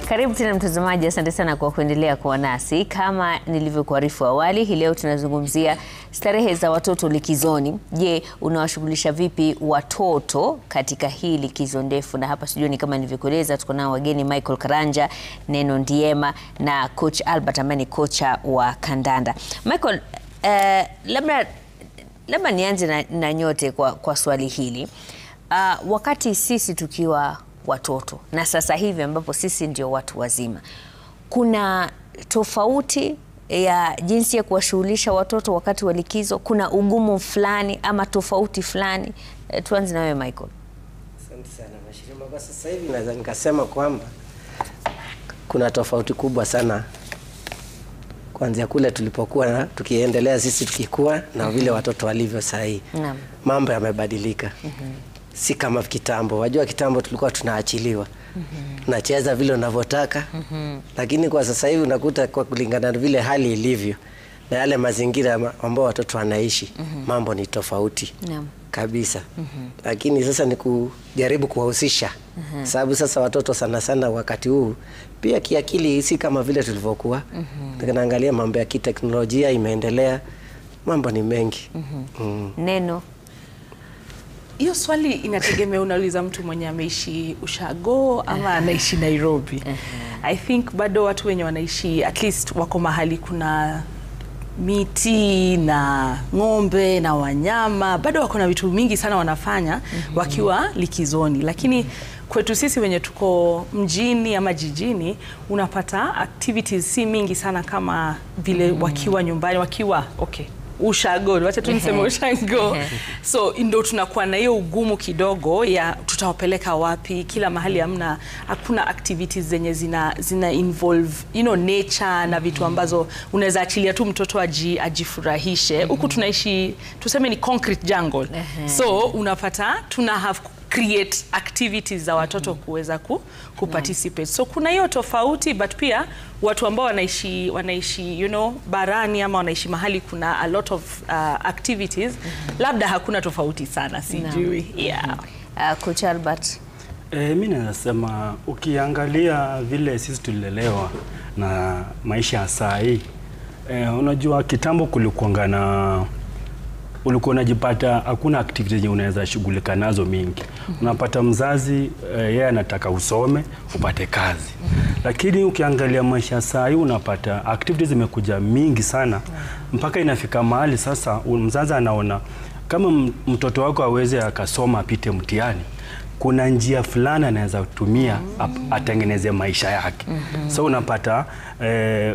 Karibu tena mtazamaji, asante sana kwa kuendelea kuwa nasi. Kama nilivyokuarifu awali, hii leo tunazungumzia starehe za watoto likizoni. Je, unawashughulisha vipi watoto katika hii likizo ndefu? Na hapa studioni kama nilivyokueleza tuko nao wageni Michael Karanja, Neno Ndiema na coach Albert ambaye ni kocha wa kandanda. Michael, labda nianze na nyote kwa swali hili. Wakati sisi tukiwa watoto na sasa hivi ambapo sisi ndio watu wazima, kuna tofauti ya jinsi ya kuwashughulisha watoto wakati wa likizo? Kuna ugumu fulani ama tofauti fulani? Tuanze na wewe Michael. Asante sana Mashirima. Kwa sasa hivi naweza nikasema kwamba kuna tofauti kubwa sana kuanzia kule tulipokuwa na tukiendelea sisi tukikua na vile watoto walivyo sasa hivi. Naam. Mambo yamebadilika. Si kama kitambo. Wajua kitambo tulikuwa tunaachiliwa. Tunacheza vile unavyotaka. Lakini kwa sasa hivi unakuta kwa kulingana na vile hali ilivyo na yale mazingira ambao watoto wanaishi, mambo ni tofauti. Naam. Kabisa. Lakini sasa ni kujaribu kuwahusisha. Sababu sasa watoto sana sana wakati huu pia kiakili si kama vile tulivyokuwa. Tunaangalia mambo ya kiteknolojia imeendelea, mambo ni mengi. Neno. Hiyo swali inategemea unauliza mtu mwenye ameishi ushago ama anaishi Nairobi. I think bado watu wenye wanaishi at least wako mahali kuna miti na ng'ombe na wanyama, bado wako na vitu mingi sana wanafanya wakiwa likizoni. Lakini kwetu sisi wenye tuko mjini ama jijini, unapata activities si mingi sana kama vile wakiwa nyumbani, wakiwa ushago, wacha tu niseme ushago. So ndio tunakuwa na hiyo ugumu kidogo ya tutawapeleka wapi. Kila mahali hakuna activities zenye zina involve nature na vitu ambazo unaweza achilia tu mtoto ajifurahishe. Huku tunaishi tuseme ni concrete jungle. So unapata have create activities za watoto kuweza kuparticipate. So kuna hiyo tofauti, but pia watu ambao wanaishi barani ama wanaishi mahali kuna a lot of activities, labda hakuna tofauti sana, sijui. Coach Albert. Mimi nasema ukiangalia vile sisi tulilelewa na maisha ya saa hii, unajua kitambo ulikuwa unajipata hakuna activities yenye unaweza shughulika nazo mingi. Unapata mzazi yeye anataka usome upate kazi. Lakini ukiangalia maisha saa hii unapata activities zimekuja mingi sana, mpaka inafika mahali sasa mzazi anaona kama mtoto wako aweze akasoma apite mtihani, kuna njia fulani anaweza kutumia atengeneze maisha yake. So unapata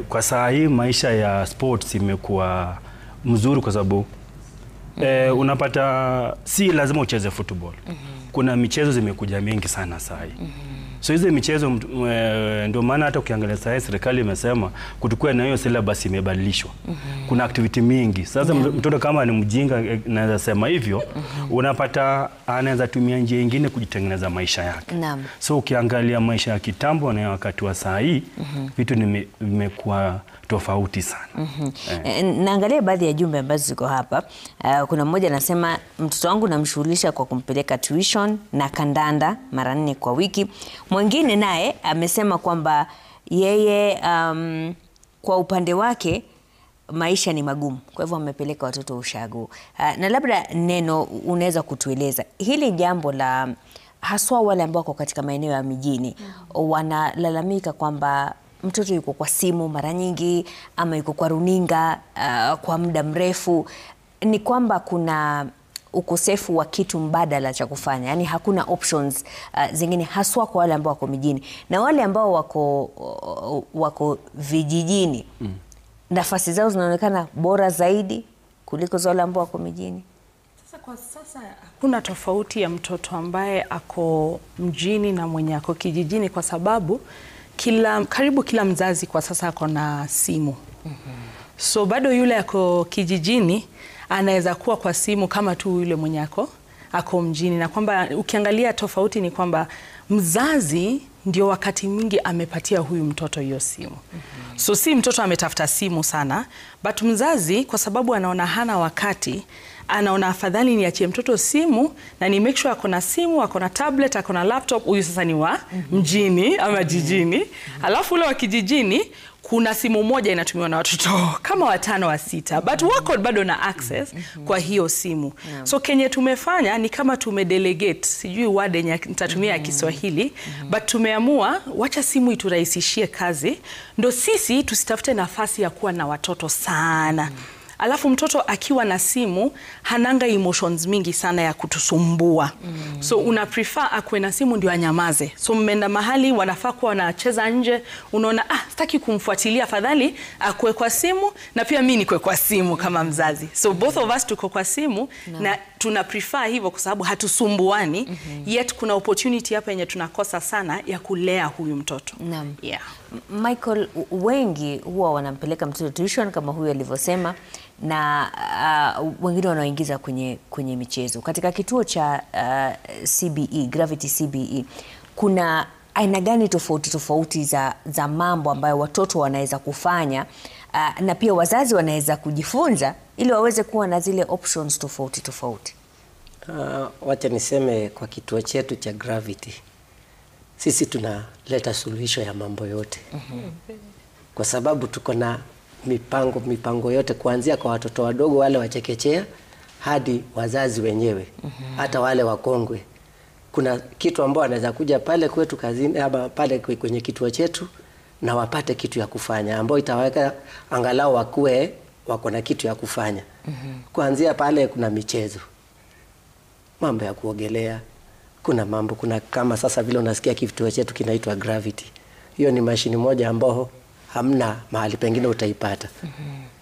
kwa saa hii maisha ya sports imekuwa mzuri kwa sababu unapata si lazima ucheze football. Kuna michezo zimekuja mingi sana saa hii. So hizo michezo ndio maana hata ukiangalia saa serikali imesema kutukue na hiyo syllabus imebadilishwa. Kuna activity mingi. Sasa mtoto kama ni mjinga naweza sema hivyo, unapata anaweza tumia njia nyingine kujitengeneza maisha yake. So ukiangalia maisha ya kitambo na wakati wa saa hii, vitu vimekuwa tofauti sana. Naangalia baadhi ya jumbe ambazo ziko hapa. Kuna mmoja anasema mtoto wangu namshughulisha kwa kumpeleka tuition na kandanda mara 4 kwa wiki. Mwingine naye amesema kwamba yeye kwa upande wake maisha ni magumu, kwa hivyo amepeleka watoto ushago. Na labda Neno, unaweza kutueleza hili jambo la haswa wale ambao wako katika maeneo ya mijini wanalalamika kwamba mtoto yuko kwa simu mara nyingi ama yuko kwa runinga kwa muda mrefu, ni kwamba kuna ukosefu wa kitu mbadala cha kufanya, yani hakuna options zingine, haswa kwa wale ambao wako mijini. Na wale ambao wako vijijini, nafasi zao zinaonekana bora zaidi kuliko wale ambao wako mijini. Kwa sasa hakuna tofauti ya mtoto ambaye ako mjini na mwenye ako kijijini, kwa sababu karibu kila mzazi kwa sasa ako na simu. So bado yule ako kijijini anaweza kuwa kwa simu kama tu yule mwenye ako mjini, na kwamba ukiangalia tofauti ni kwamba mzazi ndio wakati mwingi amepatia huyu mtoto hiyo simu. So si mtoto ametafuta simu sana, but mzazi kwa sababu anaona hana wakati, anaona afadhali niachie mtoto simu na ni make sure akona simu, akona tablet, akona laptop. Huyu sasa ni wa mjini ama jijini. Alafu ule wa kijijini kuna simu moja inatumiwa na watoto kama 5 au 6, but wako bado na access kwa hiyo simu. So kenye tumefanya ni kama tumedelegate, sijui word yenye nitatumia ya Kiswahili, but tumeamua wacha simu iturahisishie kazi, ndo sisi tusitafute nafasi ya kuwa na watoto sana. Alafu mtoto akiwa na simu hananga emotions mingi sana ya kutusumbua. So una prefer akwe na simu ndio anyamaze. So mmeenda mahali wanafaa kuwa wanacheza nje, unaona sitaki kumfuatilia, afadhali akwe kwa simu na pia mimi nikwe kwa simu kama mzazi. So both of us tuko kwa simu na tuna prefer hivyo kwa sababu hatusumbuani. Yet kuna opportunity hapa yenye tunakosa sana ya kulea huyu mtoto. Naam. Yeah. Michael, wengi huwa wanampeleka mtoto tuition kama huyu alivyosema, na wengine wanaoingiza kwenye michezo. Katika kituo cha CBE, Gravity CBE, kuna aina gani tofauti za mambo ambayo watoto wanaweza kufanya na pia wazazi wanaweza kujifunza ili waweze kuwa na zile options tofauti? Wacha niseme kwa kituo chetu cha Gravity, sisi tunaleta suluhisho ya mambo yote. Kwa sababu tuko na mipango yote kuanzia kwa watoto wadogo wale wachekechea hadi wazazi wenyewe, hata wale wakongwe. Kuna kitu ambao anaweza kuja pale kwetu kazini ama pale kwenye kituo chetu na wapate kitu ya kufanya ambao itaweka angalau wako na kitu ya kufanya. Kuanzia pale kuna michezo, mambo ya kuogelea, kuna kama sasa vile unasikia kituo chetu kinaitwa Gravity. Hiyo ni mashini moja ambao hamna mahali pengine utaipata.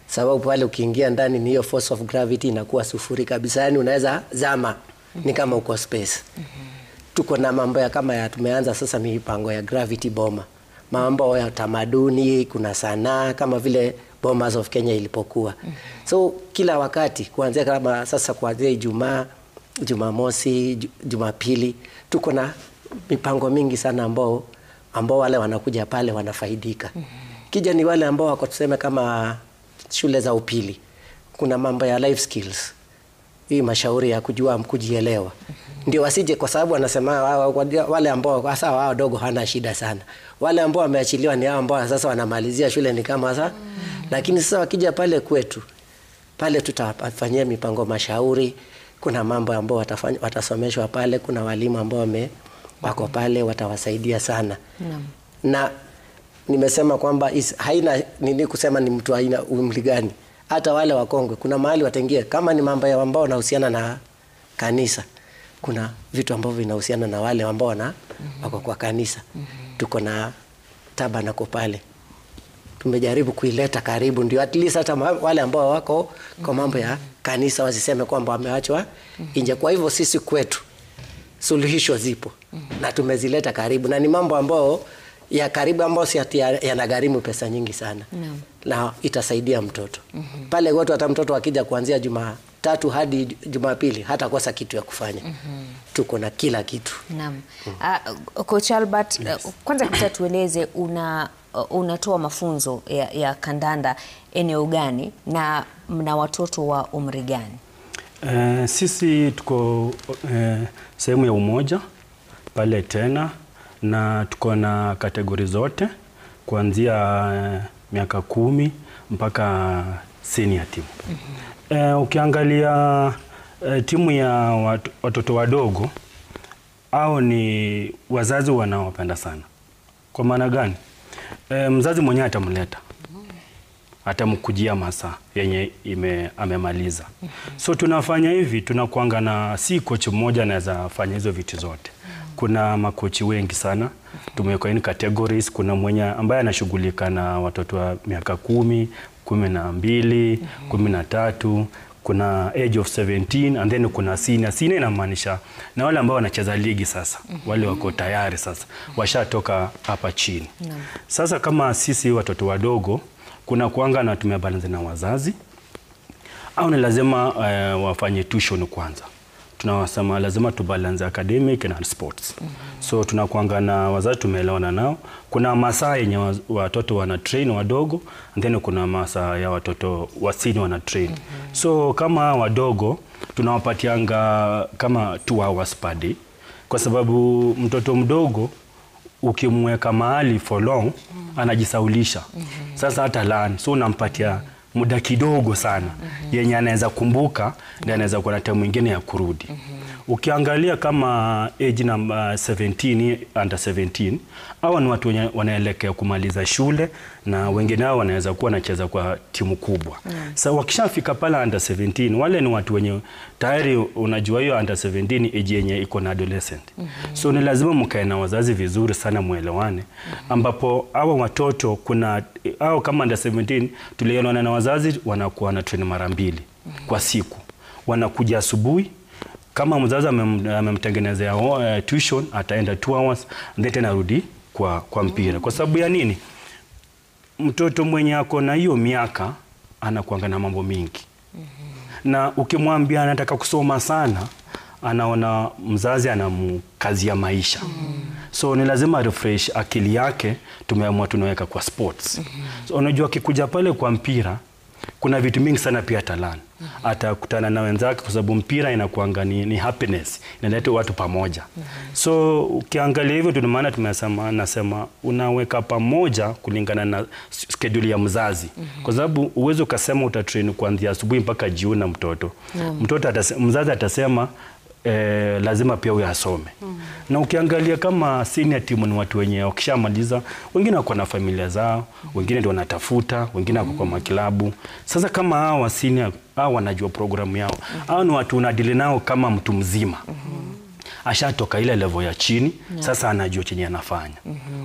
Sababu pale ukiingia ndani ni hiyo force of gravity inakuwa sufuri kabisa, yani unaweza zama, ni kama uko space. Tuko na mambo ya tumeanza sasa mipango ya Gravity Boma, mambo ya tamaduni, kuna sanaa kama vile Bomas of Kenya ilipokuwa. So kila wakati kuanzia kama sasa kuanzia Ijumaa, Jumamosi, Jumapili, tuko na mipango mingi sana ambao wale wanakuja pale wanafaidika. Kija ni wale ambao wako tuseme kama shule za upili, kuna mambo ya life skills, hii mashauri ya kujua kujielewa. Ndio wasije, kwa sababu wanasema wale ambao hasa wao dogo hana shida sana. Wale ambao wameachiliwa ni hao ambao sasa wanamalizia shule ni kama sasa. Lakini sasa wakija pale kwetu, pale tutafanyia mipango mashauri, kuna mambo ambao watasomeshwa pale, kuna walimu ambao wako pale watawasaidia sana. Na nimesema kwamba haina nini kusema ni mtu aina umri gani. Hata wale wakongwe kuna mahali wataingia, kama ni mambo ambao yanahusiana na kanisa. Kuna vitu ambavyo vinahusiana na wale ambao wako kwa kanisa. Tuko na tabernacle pale. Tumejaribu kuileta karibu ndio at least hata wale ambao wako kwa mambo ya kanisa wasiseme kwamba wameachwa nje. Kwa hivyo sisi kwetu suluhisho zipo na tumezileta karibu, na ni mambo ambao ya karibu ambao si yanagharimu pesa nyingi sana. Na itasaidia mtoto. Pale watu hata mtoto akija kuanzia Jumatatu hadi Jumapili hata kosa kitu ya kufanya. Tuko na kila kitu. Naam. Coach Albert, kwanza kabisa tueleze unatoa mafunzo ya kandanda eneo gani na mna watoto wa umri gani? Sisi tuko sehemu ya Umoja pale tena, na tuko na kategori zote kuanzia miaka 10 mpaka senior team. Ukiangalia timu ya watoto wadogo au ni wazazi wanaopenda sana. Kwa maana gani? Mzazi mwenyewe atamleta, atamkujia masaa yenye amemaliza. So tunafanya hivi, tunakuanga na si coach mmoja anaweza fanya hizo vitu zote. Kuna makochi wengi sana. Tumeweka in categories. Kuna mwenye ambaye anashughulika na watoto wa miaka 10, 12, 13, kuna age of 17, and then kuna senior. Senior inamaanisha na wale ambao wanacheza ligi sasa. Wale wako tayari sasa. Washatoka hapa chini. Sasa kama sisi watoto wadogo, kuna kuanga na tumebalance na wazazi, au ni lazima wafanye tuition kwanza. tunawasema lazima tubalance academic and sports. So tunakuanga na wazazi tumeelewana nao. Kuna masaa yenye watoto wana train wadogo, and then kuna masaa ya watoto wasini wana train. So kama wadogo tunawapatianga kama 2 hours per day, kwa sababu mtoto mdogo ukimweka mahali for long anajisaulisha. Sasa hata learn, so unampatia muda kidogo sana yenye anaweza kumbuka na anaweza kuwa na time nyingine ya kurudi. Ukiangalia kama age number 17 under 17, hawa ni watu wanaelekea kumaliza shule na wengine hao wanaweza kuwa wanacheza kwa timu kubwa. Sasa wakishafika pale under 17, wale ni watu wenye tayari unajua hiyo under 17 age yenye iko na adolescent. So ni lazima mkae na wazazi vizuri sana muelewane, ambapo hawa watoto kuna hao kama under 17 tulielewana na wazazi wanakuwa na train mara 2 kwa siku. Wanakuja asubuhi, kama mzazi amemtengenezea tuition ataenda 2 hours then tena rudi kwa mpira. Kwa sababu ya nini? Mtoto mwenye ako na hiyo miaka anakuanga na mambo mingi. Na ukimwambia anataka kusoma sana, anaona mzazi anamkazia maisha. So ni lazima refresh akili yake, tumeamua tunaweka kwa sports. So unajua kikuja pale kwa mpira kuna vitu mingi sana pia talani. Atakutana na wenzake kwa sababu mpira inakuanga ni happiness, inaleta watu pamoja. So ukiangalia hivyo ndio maana nasema unaweka pamoja kulingana na schedule ya mzazi. Kwa sababu uwezo ukasema utatrain kuanzia asubuhi mpaka jioni na mtoto. Mzazi atasema lazima pia uwe asome. Na ukiangalia kama senior team ni watu wenye wakishamaliza, wengine wako na familia zao, wengine ndio wanatafuta, wengine wako kwa maklabu. Sasa kama hao senior hao wanajua programu yao, hao ni watu unadili nao kama mtu mzima. Ashatoka ile level ya chini, sasa anajua chenye anafanya.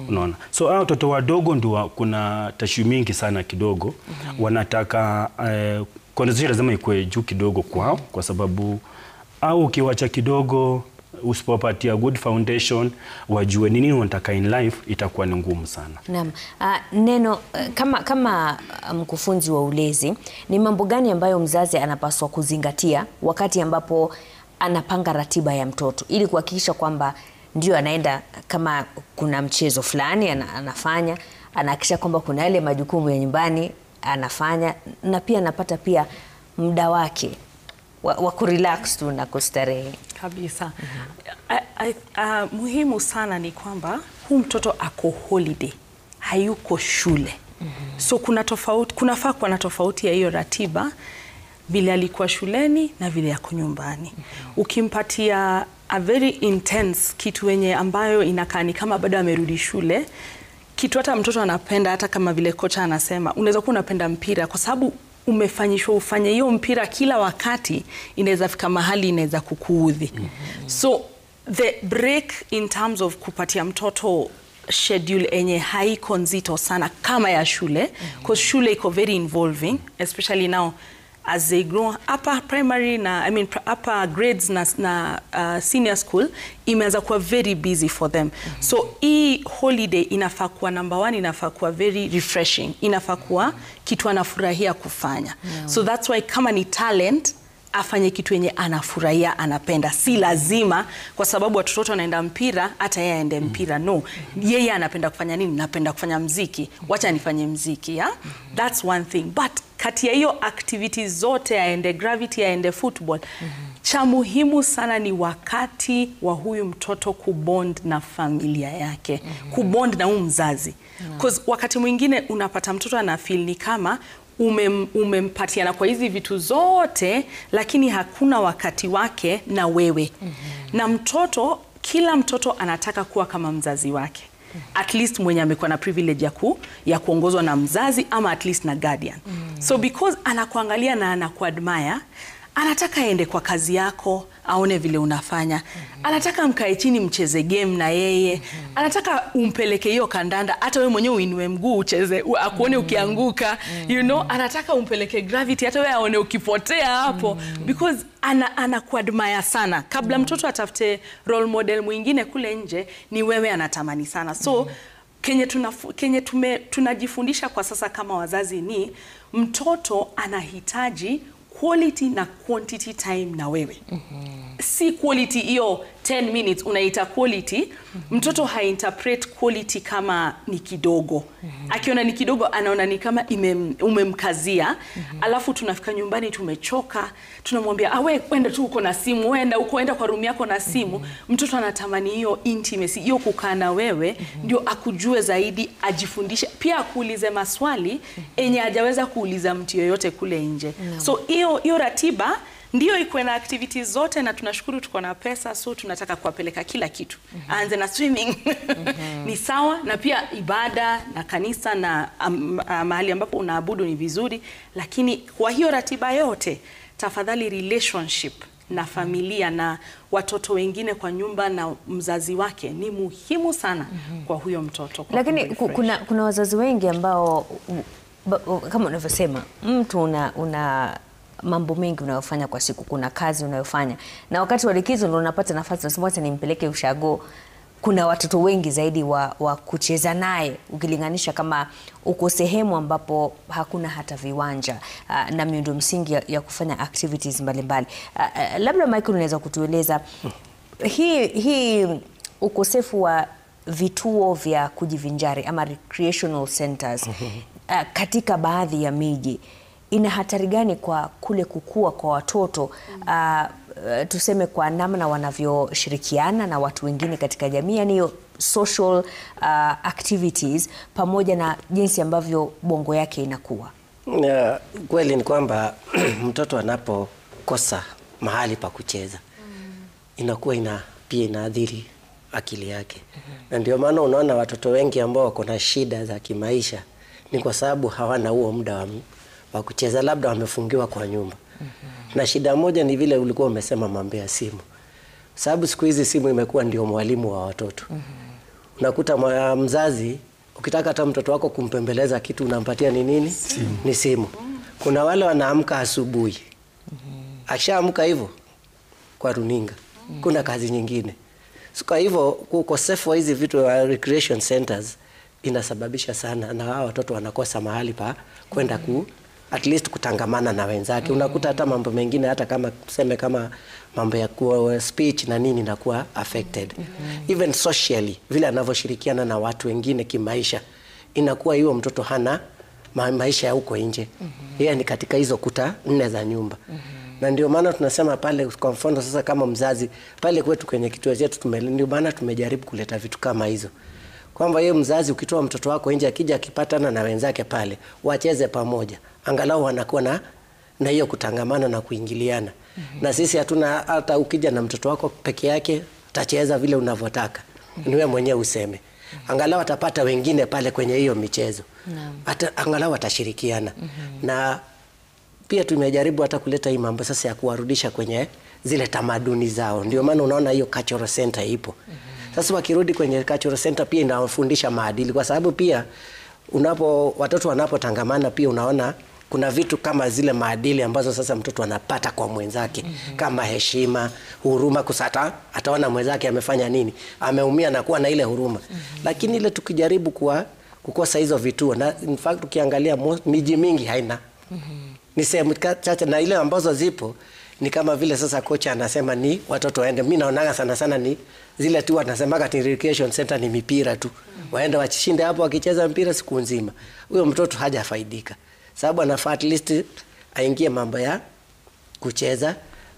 Unaona? So hao watoto wadogo ndio kuna tashu mingi sana kidogo. Wanataka condition lazima ikuwe juu kidogo kwao, kwa sababu au ukiwacha kidogo usipopatia good foundation wajue nini wanataka in life, itakuwa ni ngumu sana. Naam. Neno kama mkufunzi wa ulezi, ni mambo gani ambayo mzazi anapaswa kuzingatia wakati ambapo anapanga ratiba ya mtoto ili kuhakikisha kwamba ndio anaenda, kama kuna mchezo fulani anafanya, anahakikisha kwamba kuna yale majukumu ya nyumbani anafanya, na pia anapata pia muda wake wa kurelax tu na kustarehe kabisa. Muhimu sana ni kwamba huu mtoto ako holiday, hayuko shule. So kunafaa kuwa na tofauti ya hiyo ratiba vile alikuwa shuleni na vile yako nyumbani. Ukimpatia a very intense kitu wenye ambayo inakaa ni kama bado amerudi shule, kitu hata mtoto anapenda, hata kama vile kocha anasema, unaweza kuwa unapenda mpira kwa sababu umefanyishwa ufanye hiyo mpira kila wakati, inaweza fika mahali inaweza kukuudhi. So the break in terms of kupatia mtoto schedule enye haiko nzito sana kama ya shule, because shule iko very involving, especially now as they grow upper primary na upper grades na senior school, imeanza kuwa very busy for them. So hii holiday inafaa kuwa number 1, inafaa kuwa very refreshing, inafaa kuwa kitu anafurahia kufanya. So that's why kama ni talent, afanye kitu yenye anafurahia, anapenda. Si lazima kwa sababu watoto wanaenda mpira hata yeye aende mpira. No, yeye anapenda kufanya nini? Napenda kufanya muziki, wacha nifanye muziki, yeah? That's one thing. But kati ya hiyo activities zote, aende gravity, aende football, cha muhimu sana ni wakati wa huyu mtoto kubond na familia yake, kubond na mzazi. Because wakati mwingine unapata mtoto ana feel ni kama umempatiana kwa hizi vitu zote, lakini hakuna wakati wake na wewe. Na kila mtoto anataka kuwa kama mzazi wake. At least mwenye amekuwa na privilege ya kuongozwa na mzazi, ama at least na guardian. So because anakuangalia na anakuadmire, anataka aende kwa kazi yako, aone vile unafanya. Anataka mkae chini mcheze game na yeye. Anataka umpeleke hiyo kandanda, hata wewe mwenyewe uinue mguu ucheze, akuone ukianguka. You know, anataka umpeleke gravity, hata wewe aone ukipotea hapo. Because anakuadmire sana. Kabla mtoto atafute role model mwingine kule nje, ni wewe anatamani sana. So kenye tunajifundisha kwa sasa kama wazazi ni mtoto anahitaji quality na quantity time na wewe. Si quality hiyo 10 minutes unaita quality. Mtoto hainterpret quality kama ni kidogo. Akiona ni kidogo anaona ni kama umemkazia. Alafu tunafika nyumbani tumechoka, tunamwambia we kwenda tu uko na simu, kwenda kwa room yako na simu. Mtoto anatamani hiyo intimacy, hiyo kukaa na wewe ndio akujue zaidi, ajifundishe, pia akuulize maswali enye hajaweza kuuliza mtu yoyote kule nje. So hiyo ratiba ndio iko na activities zote, na tunashukuru tuko na pesa, so tunataka kuwapeleka kila kitu. Aanze na swimming. Ni sawa, na pia ibada na kanisa na mahali ambapo unaabudu ni vizuri, lakini kwa hiyo ratiba yote tafadhali relationship na familia na watoto wengine kwa nyumba na mzazi wake ni muhimu sana kwa huyo mtoto. Lakini kuna wazazi wengi ambao kama unavyosema, mtu una mambo mengi unayofanya kwa siku, kuna kazi unayofanya, na wakati wa likizo ndio unapata nafasi unasema acha nimpeleke ushago. Kuna watoto wengi zaidi wa kucheza naye ukilinganisha kama uko sehemu ambapo hakuna hata viwanja na miundo msingi ya kufanya activities mbalimbali. Labda Michael unaweza kutueleza hii ukosefu wa vituo vya kujivinjari ama recreational centers katika baadhi ya miji ina hatari gani kwa kule kukua kwa watoto, tuseme kwa namna wanavyoshirikiana na watu wengine katika jamii, yani hiyo social activities, pamoja na jinsi ambavyo bongo yake inakuwa? Kweli ni kwamba mtoto anapokosa mahali pa kucheza inakuwa pia inaadhiri akili yake. Na ndio maana unaona watoto wengi ambao wako na shida za kimaisha ni kwa sababu hawana huo muda wa kucheza, labda wamefungiwa kwa nyumba. Na shida moja ni vile ulikuwa umesema mambo ya simu. Sababu siku hizi simu imekuwa ndio mwalimu wa watoto. Unakuta mzazi ukitaka hata mtoto wako kumpembeleza kitu unampatia ni nini? Simu. Ni simu. Kuna wale wanaamka asubuhi. Akishaamka hivyo kwa runinga. Kuna kazi nyingine. So kwa hivyo ukosefu wa hizi vitu wa recreation centers inasababisha sana, na hao watoto wanakosa mahali pa kwenda at least kutangamana na wenzake. Unakuta hata mambo mengine, hata kama tuseme kama mambo ya kuwa speech na nini inakuwa affected. Even socially, vile anavyoshirikiana na watu wengine kimaisha, inakuwa hiyo mtoto hana maisha ya huko nje. Yeye ni katika hizo kuta 4 za nyumba. Na ndio maana tunasema pale, kwa mfano sasa kama mzazi pale kwetu kwenye kituo chetu ndio maana tumejaribu kuleta vitu kama hizo. Kwamba yeye mzazi ukitoa mtoto wako nje, akija akipatana na wenzake pale, wacheze pamoja. Angalau wanakuwa na hiyo kutangamana na kuingiliana. Na sisi hatuna, hata ukija na mtoto wako peke yake, utacheza vile unavyotaka. Ni wewe mwenyewe useme. Angalau atapata wengine pale kwenye hiyo michezo. Hata angalau atashirikiana. Na pia tumejaribu hata kuleta hii mambo sasa ya kuwarudisha kwenye zile tamaduni zao. Ndio maana unaona hiyo cultural center ipo. Sasa wakirudi kwenye cultural center pia inawafundisha maadili, kwa sababu pia watoto wanapotangamana pia unaona kuna vitu kama zile maadili ambazo sasa mtoto anapata kwa mwenzake, kama heshima, huruma, kusata ataona mwenzake amefanya nini, ameumia na kuwa na ile huruma. Lakini ile tukijaribu kukosa hizo vituo, na in fact ukiangalia miji mingi haina. Ni sehemu chache, na ile ambazo zipo ni kama vile sasa kocha anasema ni watoto waende. Mimi naonaga sana sana ni zile tu wanasemaga ati recreation center ni mipira tu. Waende wachishinde hapo wakicheza mpira siku nzima. Huyo mtoto hajafaidika. Sababu anafaa at least aingie mambo ya kucheza,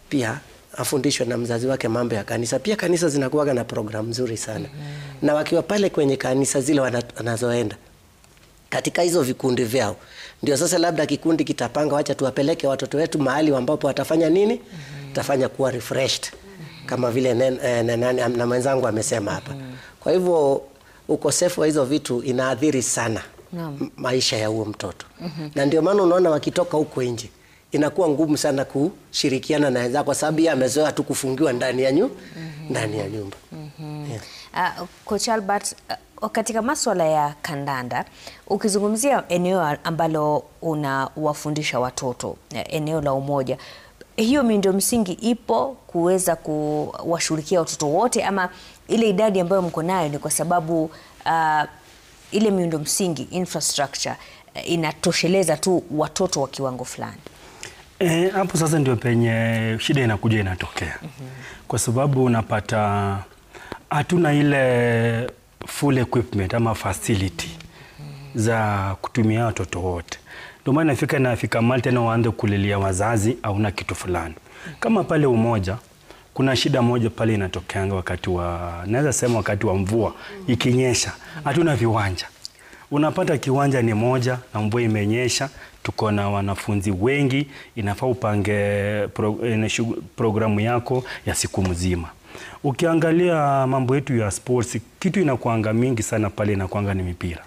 pia afundishwe na mzazi wake mambo ya kanisa. Pia kanisa zinakuwa na program nzuri sana. Na wakiwa pale kwenye kanisa zile wanazoenda katika hizo vikundi vyao, ndio sasa labda kikundi kitapanga, wacha tuwapeleke watoto wetu mahali ambapo watafanya nini? Tafanya kuwa refreshed. Kama vile na mwenzangu amesema hapa. Kwa hivyo ukosefu wa hizo vitu inaathiri sana maisha ya huo mtoto. Na ndio maana unaona wakitoka huko nje inakuwa ngumu sana kushirikiana na wenzao, kwa sababu yeye amezoea tu kufungiwa ndani ya nyumba. Coach Albert, katika masuala ya kandanda, ukizungumzia eneo ambalo unawafundisha watoto, eneo la umoja, hiyo miundo msingi ipo kuweza kuwashughulikia watoto wote, ama ile idadi ambayo mko nayo ni kwa sababu ile miundo msingi infrastructure inatosheleza tu watoto wa kiwango fulani? Hapo sasa ndio penye shida inakuja inatokea. Kwa sababu unapata hatuna ile full equipment ama facility za kutumia watoto wote. Ndio maana nafika mahali tena waanze kulilia wazazi au na kitu fulani. Kama pale Umoja kuna shida moja pale inatokeanga wakati naweza sema wakati wa mvua ikinyesha, hatuna viwanja. Unapata kiwanja ni moja na mvua imenyesha, tuko na wanafunzi wengi, inafaa upange programu yako ya siku mzima. Ukiangalia mambo yetu ya sports, kitu inakuanga mingi sana pale inakuanga ni mipira.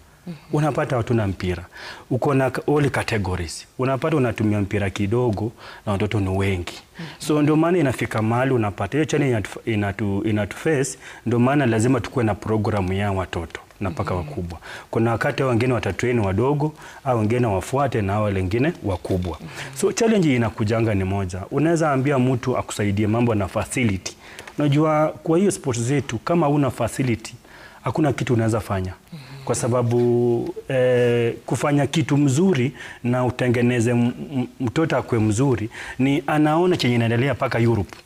Unapata hatuna mpira. Uko na all categories. Unapata unatumia mpira kidogo na watoto ni wengi. So ndio maana inafika mahali unapata hiyo challenge inatuface, ndio maana lazima tukue na programu ya watoto na paka wakubwa. Kuna wakati wengine watatrain wadogo au wengine wafuate na wale wengine wakubwa. So challenge inakujanga ni moja. Unaweza ambia mtu akusaidie mambo na facility. Unajua kwa hiyo sports zetu kama una facility hakuna kitu unaweza fanya. Kwa sababu kufanya kitu mzuri na utengeneze mtoto akwe mzuri ni anaona chenye inaendelea paka Europe.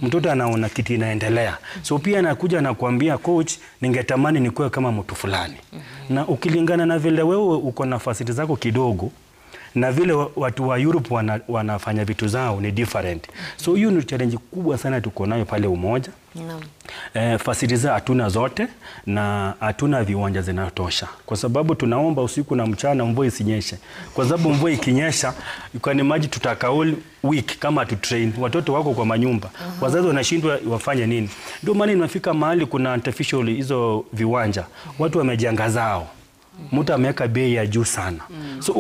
Mtoto anaona kitu inaendelea. So pia anakuja na kuambia coach, ningetamani nikuwe kama mtu fulani. Na ukilingana na vile wewe uko na facility zako kidogo na vile watu wa Europe wanafanya vitu zao ni different. So hiyo ni challenge kubwa sana tuko nayo pale Umoja. Facilities hatuna zote na hatuna viwanja zinatosha. Kwa sababu tunaomba usiku na mchana mvua isinyeshe. Kwa sababu mvua ikinyesha, you maji tutaka all week kama tu train. Watoto wako kwa manyumba. Wazazi wanashindwa wafanye nini? Ndio maana inafika mahali kuna artificial hizo viwanja. Watu wamejenga zao. Mtu ameweka bei ya juu sana. So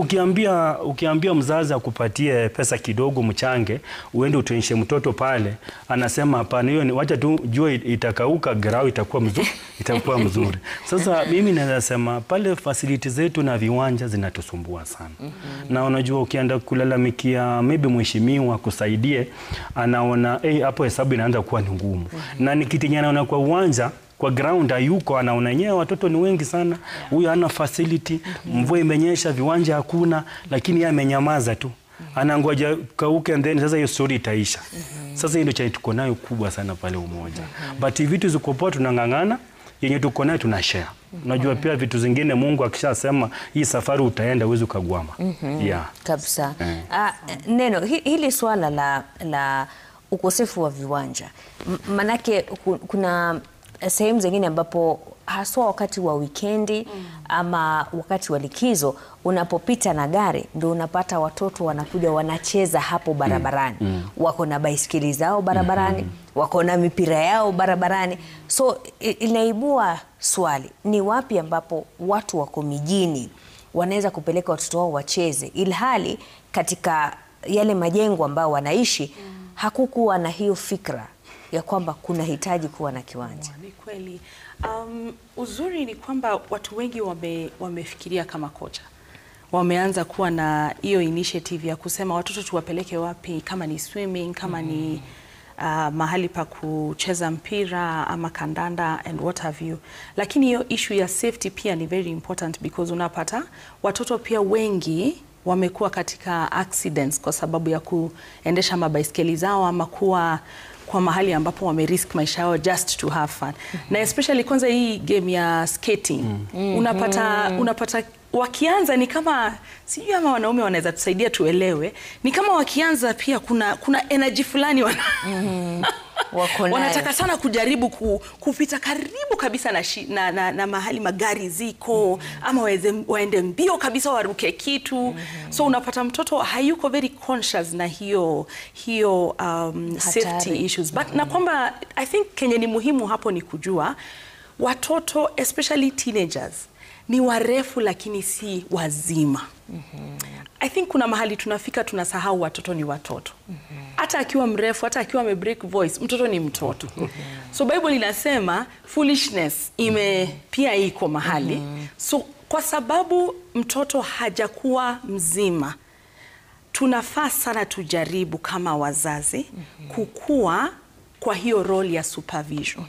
ukiambia mzazi akupatie pesa kidogo mchange, uende utuonyeshe mtoto pale, anasema hapana, hiyo ni wacha tu jua itakauka, grau itakuwa mzuri. Sasa mimi naweza sema pale facility zetu na viwanja zinatusumbua sana. Na unajua ukienda kulalamikia maybe mheshimiwa kusaidie, anaona hapo hesabu inaanza kuwa ni ngumu. Na nikitinyana anaona kwa uwanja kwa ground hayuko, anaona yenyewe watoto ni wengi sana, huyu hana facility, mvua imenyesha, viwanja hakuna, lakini yeye amenyamaza tu. Anangoja kauke and then sasa hiyo story itaisha. Sasa hiyo ndio tuko nayo kubwa sana pale Umoja. But vitu ziko poa tunangangana, yenye tuko nayo tunashare. Unajua pia vitu zingine Mungu akishasema hii safari utaenda uweze kugwama. Kabisa. Neno hili swala la ukosefu wa viwanja. Manake kuna sehemu zingine ambapo haswa wakati wa wikendi ama wakati wa likizo unapopita na gari ndio unapata watoto wanakuja wanacheza hapo barabarani. Wako na baisikeli zao barabarani, wako na mipira yao barabarani. So inaibua swali, ni wapi ambapo watu wako mijini wanaweza kupeleka watoto wao wacheze, ilhali katika yale majengo ambao wanaishi hakukuwa na hiyo fikra ya kwamba kuna hitaji kuwa na kiwanja. Ni kweli. Uzuri ni kwamba watu wengi wamefikiria kama kocha. Wameanza kuwa na hiyo initiative ya kusema watoto tuwapeleke wapi, kama ni swimming, kama ni mahali pa kucheza mpira ama kandanda and what have you. Lakini hiyo issue ya safety pia ni very important because unapata watoto pia wengi wamekuwa katika accidents kwa sababu ya kuendesha mabaiskeli zao ama kuwa kwa mahali ambapo wamerisk maisha yao just to have fun. Na especially kwanza hii game ya skating. Unapata wakianza ni kama, sijui ama wanaume wanaweza tusaidia tuelewe, ni kama wakianza pia kuna energy fulani wanataka sana kujaribu kupita karibu kabisa na mahali magari ziko, ama waende mbio kabisa waruke kitu. So unapata mtoto hayuko very conscious na hiyo safety issues. But na kwamba I think kenye ni muhimu hapo ni kujua watoto especially teenagers ni warefu lakini si wazima. I think kuna mahali tunafika tunasahau watoto ni watoto. Hata akiwa mrefu, hata akiwa amebreak voice, mtoto ni mtoto. So Bible inasema foolishness pia iko mahali. So kwa sababu mtoto hajakuwa mzima, tunafaa sana tujaribu kama wazazi kukua kwa hiyo role ya supervision.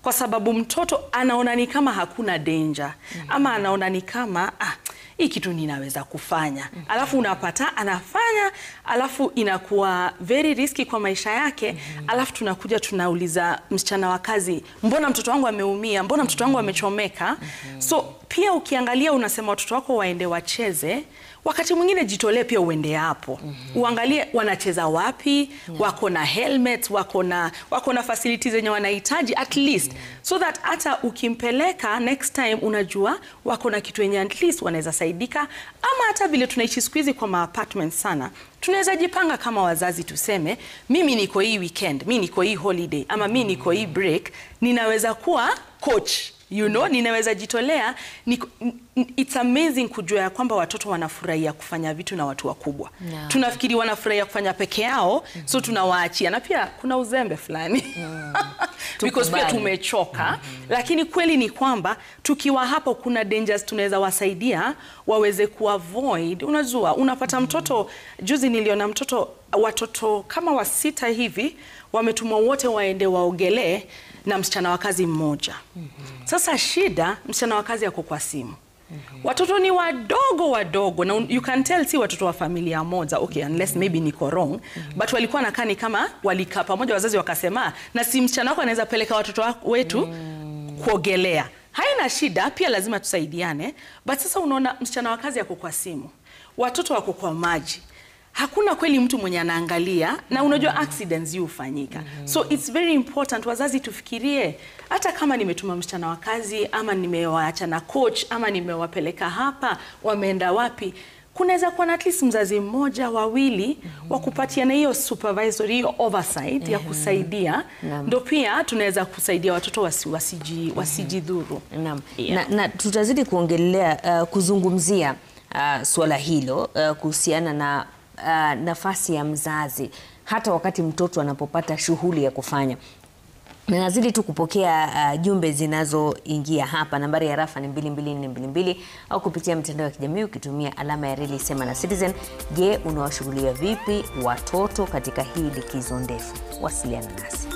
Kwa sababu mtoto anaona ni kama hakuna danger, ama anaona ni kama hii kitu ninaweza kufanya. Alafu unapata anafanya, alafu inakuwa very risky kwa maisha yake. Alafu tunakuja tunauliza msichana wa kazi, mbona mtoto wangu ameumia, mbona mtoto wangu amechomeka? So pia ukiangalia unasema watoto wako waende wacheze, wakati mwingine jitolee pia uende hapo. Uangalie wanacheza wapi, wako na helmet, wako na facilities zenye wanahitaji at least, so that hata ukimpeleka next time unajua wako na kitu yenye at least wanaweza saidika. Ama hata vile tunaishi siku hizi kwa apartments sana, tunaweza jipanga kama wazazi tuseme, mimi niko hii weekend, mimi niko hii holiday, ama mimi niko hii break, ninaweza kuwa coach. You know, ninaweza jitolea. It's amazing kujua ya kwamba watoto wanafurahia kufanya vitu na watu wakubwa. Tunafikiri wanafurahia kufanya peke yao, so tunawaachia. Na pia kuna uzembe fulani. Because pia tumechoka. Lakini kweli ni kwamba tukiwa hapo kuna dangers tunaweza wasaidia waweze kuavoid. Unajua, unapata mtoto, juzi niliona watoto kama 6 hivi wametumwa wote waende waogelee na msichana wa kazi mmoja. Sasa shida, msichana wa kazi yako kwa simu. Watoto ni wadogo na you can tell si watoto wa familia moja. Okay, unless maybe niko wrong, but walikuwa nakani kama walikaa pamoja, wazazi wakasema na si msichana wako anaweza peleka watoto wetu kuogelea. Haina shida, pia lazima tusaidiane. But sasa unaona msichana wa kazi yako kwa simu, watoto wako kwa maji. Hakuna kweli mtu mwenye anaangalia, na unajua accidents hufanyika. So it's very important wazazi tufikirie, hata kama nimetuma msichana wa kazi ama nimewaacha na coach ama nimewapeleka hapa, wameenda wapi, kunaweza kuwa at least mzazi mmoja, wawili wakupatia na hiyo supervisory, hiyo oversight ya kusaidia. Ndio pia tunaweza kusaidia watoto wasijidhuru. Na tutazidi kuongelea kuzungumzia swala hilo kuhusiana na nafasi ya mzazi hata wakati mtoto anapopata shughuli ya kufanya. Na nazidi tu kupokea jumbe zinazoingia hapa. Nambari ya rafa ni 22422 au kupitia mtandao wa kijamii ukitumia alama ya reli sema na Citizen. Je, unawashughulia vipi watoto katika hii likizo ndefu? Wasiliana nasi.